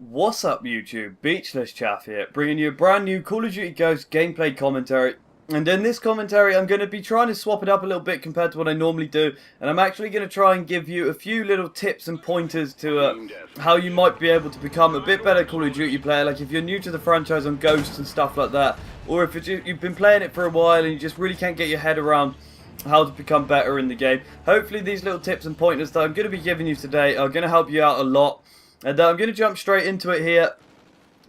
What's up YouTube, Beachless Chaff here, bringing you a brand new Call of Duty Ghosts gameplay commentary. And in this commentary I'm going to be trying to swap it up a little bit compared to what I normally do. And I'm actually going to try and give you a few little tips and pointers to how you might be able to become a bit better Call of Duty player. Like if you're new to the franchise on Ghosts and stuff like that. Or if you've been playing it for a while and you just really can't get your head around how to become better in the game. Hopefully these little tips and pointers that I'm going to be giving you today are going to help you out a lot. And I'm going to jump straight into it here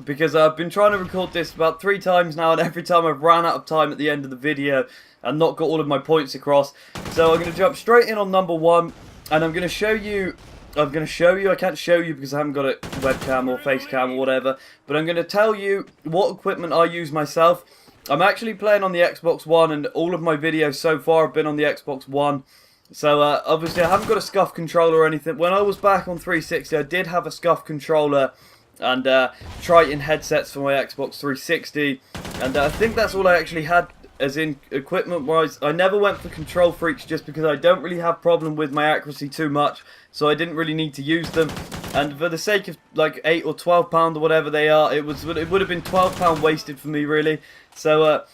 because I've been trying to record this about 3 times now, and every time I've ran out of time at the end of the video and not got all of my points across. So I'm going to jump straight in on number 1, and I'm going to show you, I can't show you because I haven't got a webcam or face cam or whatever, but I'm going to tell you what equipment I use myself. I'm actually playing on the Xbox One, and all of my videos so far have been on the Xbox One. So, obviously I haven't got a scuff controller or anything. When I was back on 360, I did have a scuff controller and Triton headsets for my Xbox 360. And I think that's all I actually had, as in equipment-wise. I never went for control freaks just because I don't really have problem with my accuracy too much. So I didn't really need to use them. And for the sake of like £8 or £12 or whatever they are, it would have been £12 wasted for me really. So,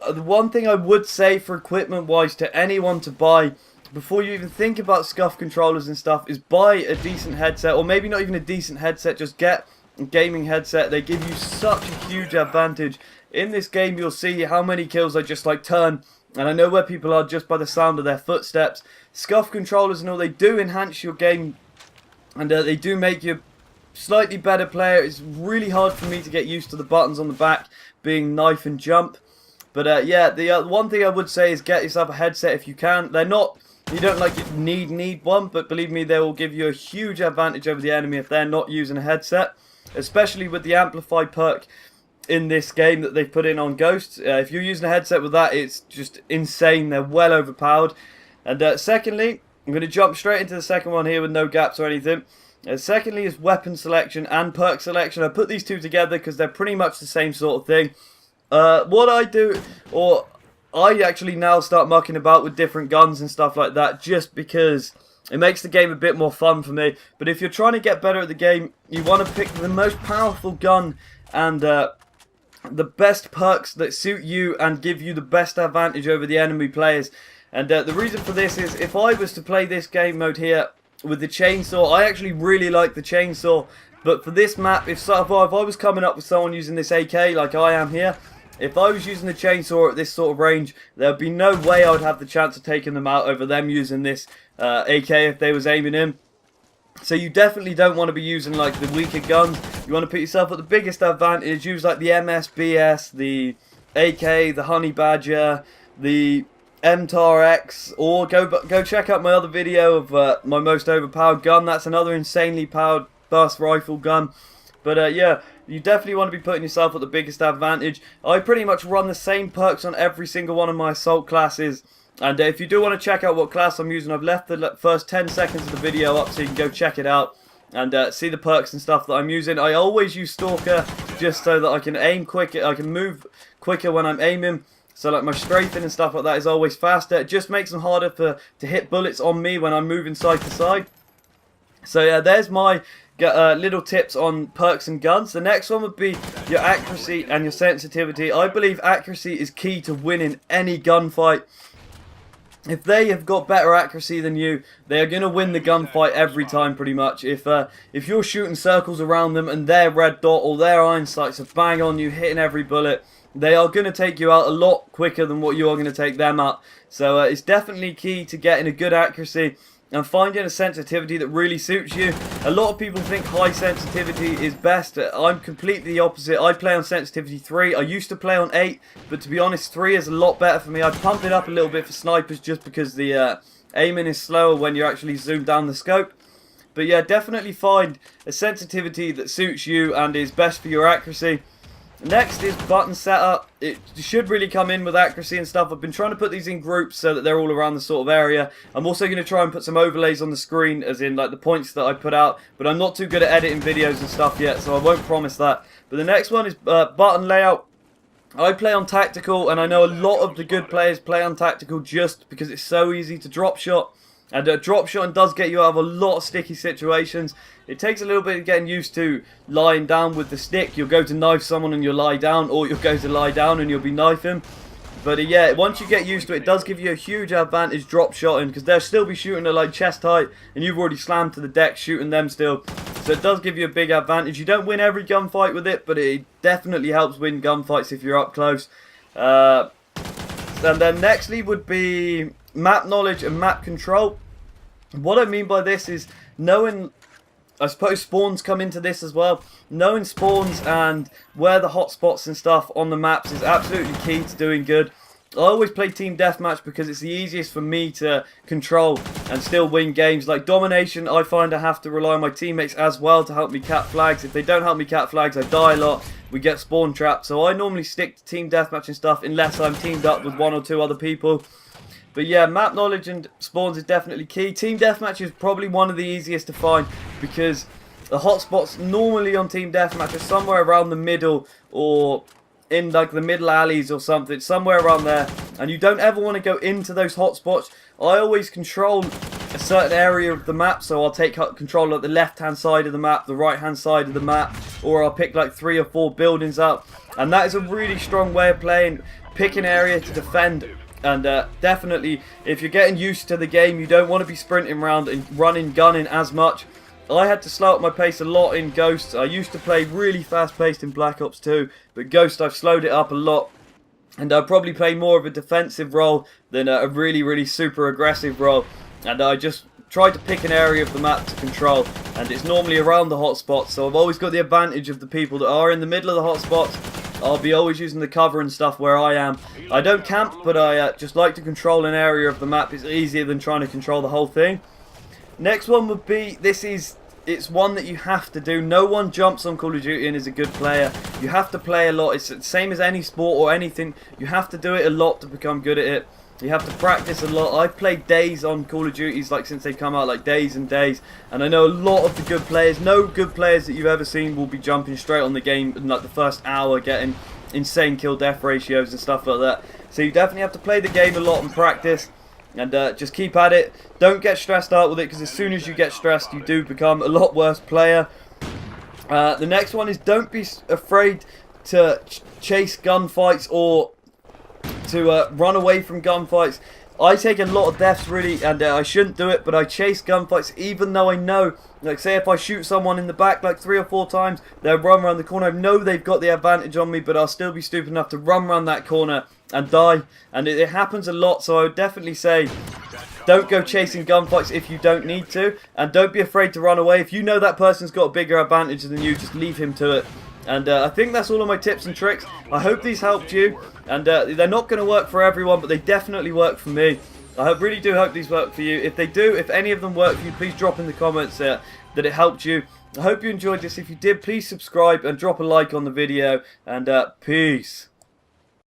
the one thing I would say for equipment-wise to anyone to buy before you even think about scuff controllers and stuff is buy a decent headset, or maybe not even a decent headset, just get a gaming headset. They give you such a huge advantage. In this game you'll see how many kills I just like turn, and I know where people are just by the sound of their footsteps. Scuff controllers and all, they do enhance your game, and they do make you a slightly better player. It's really hard for me to get used to the buttons on the back being knife and jump. But yeah, the one thing I would say is get yourself a headset if you can. They're not, you don't like need one, but believe me, they will give you a huge advantage over the enemy if they're not using a headset, especially with the amplified perk in this game that they've put in on Ghosts. If you're using a headset with that, it's just insane. They're well overpowered. And secondly, I'm going to jump straight into the second one here with no gaps or anything. Secondly is weapon selection and perk selection. I put these two together because they're pretty much the same sort of thing. What I do, or I actually now start mucking about with different guns and stuff like that just because it makes the game a bit more fun for me. But if you're trying to get better at the game, you want to pick the most powerful gun and the best perks that suit you and give you the best advantage over the enemy players. And the reason for this is if I was to play this game mode here with the chainsaw, I actually really like the chainsaw. But for this map, if I was coming up with someone using this AK like I am here, if I was using the chainsaw at this sort of range, there would be no way I would have the chance of taking them out over them using this AK if they was aiming in. So you definitely don't want to be using like the weaker guns. You want to put yourself at the biggest advantage. Use like the MSBS, the AK, the Honey Badger, the MTAR-X, or go check out my other video of my most overpowered gun. That's another insanely powered burst rifle gun. But yeah, you definitely want to be putting yourself at the biggest advantage. I pretty much run the same perks on every single one of my assault classes. And if you do want to check out what class I'm using, I've left the first 10 seconds of the video up so you can go check it out and see the perks and stuff that I'm using. I always use Stalker just so that I can aim quicker, I can move quicker when I'm aiming. So like my strafing and stuff like that is always faster. It just makes them harder to hit bullets on me when I'm moving side to side. So yeah, there's my little tips on perks and guns. The next one would be your accuracy and your sensitivity. I believe accuracy is key to winning any gunfight. If they have got better accuracy than you, they are going to win the gunfight every time pretty much. If you're shooting circles around them and their red dot or their iron sights are bang on you, hitting every bullet, they are going to take you out a lot quicker than what you are going to take them out. So it's definitely key to getting a good accuracy and finding a sensitivity that really suits you. A lot of people think high sensitivity is best. I'm completely the opposite. I play on sensitivity 3. I used to play on 8, but to be honest, 3 is a lot better for me. I pump it up a little bit for snipers just because the aiming is slower when you actually zoom down the scope. But yeah, definitely find a sensitivity that suits you and is best for your accuracy. Next is button setup. It should really come in with accuracy and stuff. I've been trying to put these in groups so that they're all around the sort of area. I'm also going to try and put some overlays on the screen, as in like the points that I put out. But I'm not too good at editing videos and stuff yet, so I won't promise that. But the next one is button layout. I play on tactical, and I know a lot of the good players play on tactical just because it's so easy to drop shot. And drop shotting does get you out of a lot of sticky situations. It takes a little bit of getting used to lying down with the stick. You'll go to knife someone and you'll lie down, or you'll go to lie down and you'll be knifing. But yeah, once you get used to it, it does give you a huge advantage drop shotting, because they'll still be shooting at like chest height, and you've already slammed to the deck shooting them still. So it does give you a big advantage. You don't win every gunfight with it, but it definitely helps win gunfights if you're up close. And then nextly would be map knowledge and map control. What I mean by this is knowing, I suppose spawns come into this as well. Knowing spawns and where the hotspots and stuff on the maps is absolutely key to doing good. I always play team deathmatch because it's the easiest for me to control and still win games. Like domination, I find I have to rely on my teammates as well to help me cap flags. If they don't help me cap flags, I die a lot. We get spawn trapped. So I normally stick to team deathmatch and stuff unless I'm teamed up with 1 or 2 other people. But yeah, map knowledge and spawns is definitely key. Team deathmatch is probably one of the easiest to find, because the hotspots normally on team deathmatch are somewhere around the middle, or in like the middle alleys or something, somewhere around there, and you don't ever want to go into those hotspots. I always control a certain area of the map, so I'll take control of the left hand side of the map, the right hand side of the map, or I'll pick like 3 or 4 buildings up, and that is a really strong way of playing. Pick an area to defend. And definitely, if you're getting used to the game, you don't want to be sprinting around and running, gunning as much. I had to slow up my pace a lot in Ghost. I used to play really fast paced in Black Ops 2, but Ghost I've slowed it up a lot. And I probably play more of a defensive role than a really super aggressive role. And I just try to pick an area of the map to control, and it's normally around the hotspots, so I've always got the advantage of the people that are in the middle of the hotspots. I'll be always using the cover and stuff where I am. I don't camp, but I just like to control an area of the map. It's easier than trying to control the whole thing. Next one would be, it's one that you have to do. No one jumps on Call of Duty and is a good player. You have to play a lot. It's the same as any sport or anything. You have to do it a lot to become good at it. You have to practice a lot. I've played days on Call of Duties, like since they've come out, like days and days. And I know a lot of the good players, no good players that you've ever seen will be jumping straight on the game in like the first hour, getting insane kill death ratios and stuff like that. So you definitely have to play the game a lot and practice. And just keep at it. Don't get stressed out with it, because as soon as you get stressed, you do become a lot worse player. The next one is, don't be afraid to chase gunfights or to run away from gunfights. I take a lot of deaths really, and I shouldn't do it, but I chase gunfights even though I know, like say if I shoot someone in the back like 3 or 4 times, they'll run around the corner. I know they've got the advantage on me, but I'll still be stupid enough to run around that corner and die. And it happens a lot, so I would definitely say don't go chasing gunfights if you don't need to, and don't be afraid to run away. If you know that person's got a bigger advantage than you, just leave him to it. And I think that's all of my tips and tricks. I hope these helped you. And they're not going to work for everyone, but they definitely work for me. I really do hope these work for you. If they do, if any of them work for you, please drop in the comments that it helped you. I hope you enjoyed this. If you did, please subscribe and drop a like on the video. And peace.